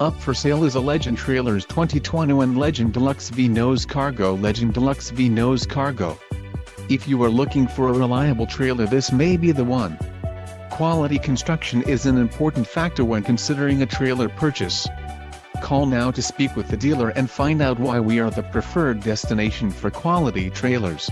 Up for sale is a Legend Trailers 2021 Legend Deluxe V Nose Cargo. Legend Deluxe V Nose Cargo. If you are looking for a reliable trailer, this may be the one. Quality construction is an important factor when considering a trailer purchase. Call now to speak with the dealer and find out why we are the preferred destination for quality trailers.